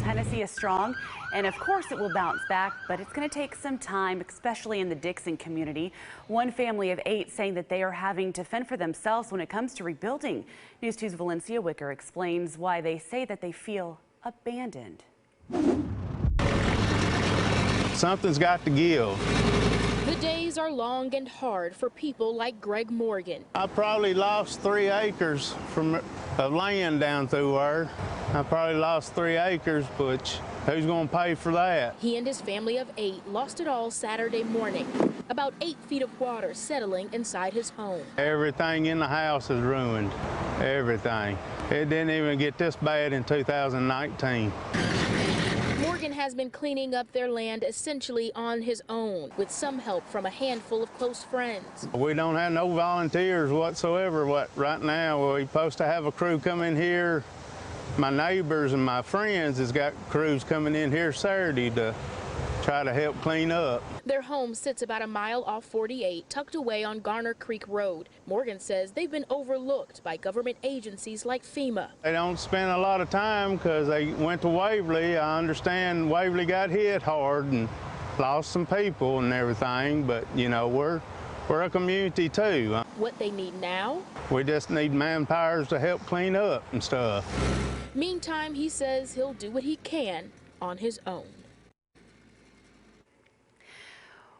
Tennessee is strong, and of course it will bounce back, but it's going to take some time, especially in the Dickson community. One family of 8 saying that they are having to fend for themselves when it comes to rebuilding. News 2's Valencia Wicker explains why they say that they feel abandoned. Something's got to give. The days are long and hard for people like Greg Morgan. I probably lost 3 acres of land down through there. I probably lost 3 acres, but who's going to pay for that? He and his family of 8 lost it all Saturday morning. About 8 feet of water settling inside his home. Everything in the house is ruined. Everything. It didn't even get this bad in 2019. Morgan has been cleaning up their land essentially on his own, with some help from a handful of close friends. We don't have no volunteers whatsoever. Right now, we're supposed to have a crew come in here. My neighbors and my friends has got crews coming in here Saturday to try to help clean up. Their home sits about a mile off 48, tucked away on Garner Creek Road. Morgan says they've been overlooked by government agencies like FEMA. They don't spend a lot of time because they went to Waverly. I understand Waverly got hit hard and lost some people and everything, but you know, we're a community too. What they need now? We just need manpowers to help clean up and stuff. Meantime, he says he'll do what he can on his own.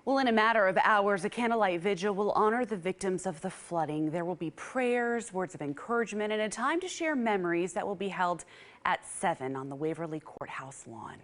Well, in a matter of hours, a candlelight vigil will honor the victims of the flooding. There will be prayers, words of encouragement, and a time to share memories that will be held at 7 on the Waverly Courthouse lawn.